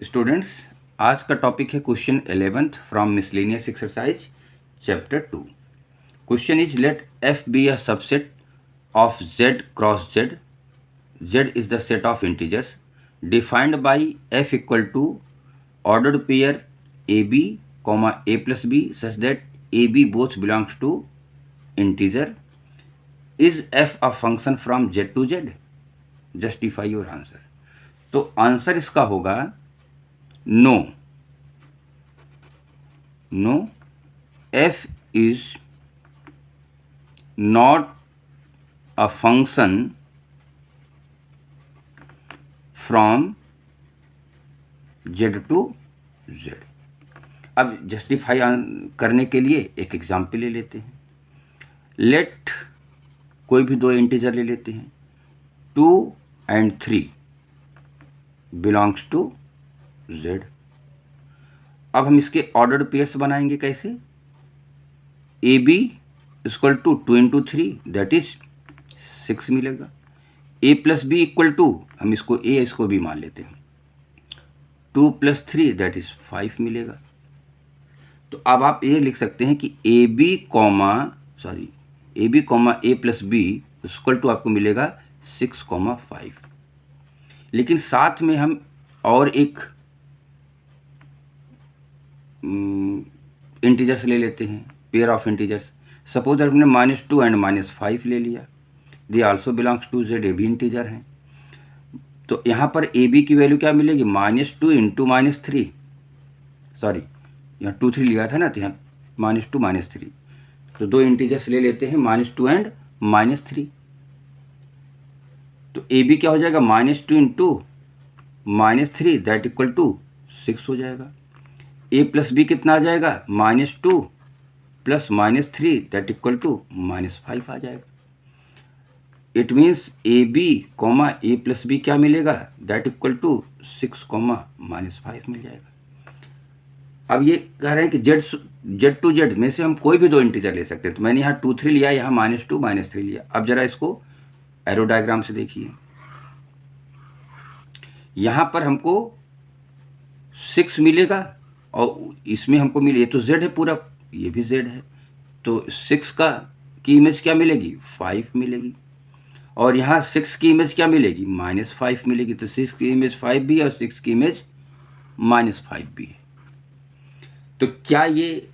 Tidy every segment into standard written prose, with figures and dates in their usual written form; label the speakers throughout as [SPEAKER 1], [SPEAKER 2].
[SPEAKER 1] Students, आज का topic है question 11th from miscellaneous exercise chapter 2। Question is let f be a subset of z cross z। z is the set of integers defined by f equal to ordered pair A B comma A plus B such that A B both belongs to integer. Is f a function from z to z? Justify your answer. तो answer इसका होगा no. No, f is not a function from z to z। अब justify करने के लिए एक example ले लेते हैं। लेट कोई भी दो इंटीजर ले लेते हैं, 2 and 3 बिलोंग्स टू z। अब हम इसके ऑर्डर्ड पेयर्स बनाएंगे कैसे? A B equal to 2 into 3 that is 6 मिलेगा। A plus B equal to, हम इसको ए इसको भी मान लेते हैं, 2 प्लस 3 दैट इज 5 मिलेगा। तो अब आप ये लिख सकते हैं कि A B comma A plus B equal to आपको मिलेगा 6,5। लेकिन साथ में हम और एक इंटीजर्स ले लेते हैं, पेयर ऑफ इंटीजर्स। सपोज हमने -2 एंड -5 ले लिया, they also belongs to z, A भी इंटीजर हैं। तो यहाँ पर ए बी की वैल्यू क्या मिलेगी? -2 इंटू -3, सॉरी यहाँ 2 3 लिया था ना, तो यहाँ -2 -3, तो दो इंटीजर्स ले लेते हैं -2 एंड -3। तो ए बी क्या हो जाएगा? -2 इंटू -3 दैट इक्वल टू 6 हो जाएगा। ए प्लस बी कितना आ जाएगा? -2 प्लस -3 दैट इक्वल टू -5 आ जाएगा। It means A B comma A plus B क्या मिलेगा? दैट इक्वल टू 6 -5 मिल जाएगा। अब ये कह रहे हैं कि जेड टू जेड में से हम कोई भी दो इंटीजर ले सकते हैं। तो मैंने यहाँ 2 3 लिया, यहाँ -2 -3 लिया। अब जरा इसको एरो डायग्राम से देखिए। यहाँ पर हमको 6 मिलेगा और इसमें हमको मिले, ये तो z है पूरा, ये भी z है, तो 6 की इमेज क्या मिलेगी? 5 मिलेगी। और यहाँ 6 की इमेज क्या मिलेगी? -5 मिलेगी। तो 6 की इमेज 5 भी है और 6 की इमेज -5 भी है। तो क्या ये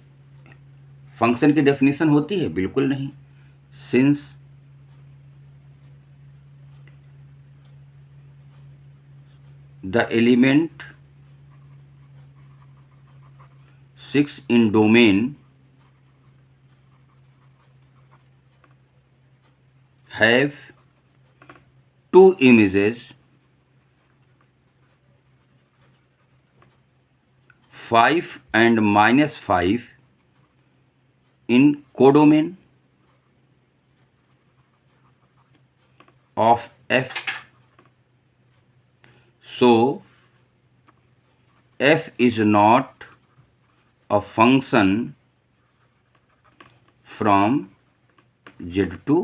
[SPEAKER 1] फंक्शन की डेफिनेशन होती है? बिल्कुल नहीं। Since the element 6 in domain have two images, 5 and -5 in codomain of f. So f is not a function from z to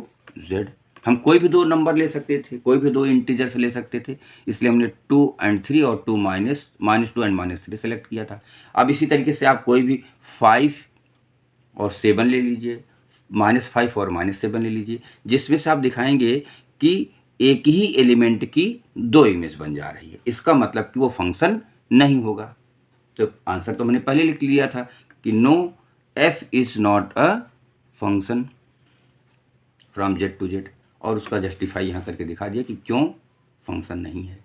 [SPEAKER 1] z। हम कोई भी दो नंबर ले सकते थे, कोई भी दो इंटीजर्स ले सकते थे, इसलिए हमने 2 and 3 और 2 -2 and -3 सेलेक्ट किया था। अब इसी तरीके से आप कोई भी 5 और 7 ले लीजिए, -5 और -7 ले लीजिए, जिसमें से आप दिखाएंगे कि एक ही एलिमेंट की दो इमेज बन जा रही है। इसका मतलब कि वो फंक्शन नहीं होगा। तो आंसर तो मैंने पहले लिख लिया था कि no, f is not a function from z to z, और उसका जस्टिफाई यहाँ करके दिखा दिया कि क्यों फंक्शन नहीं है।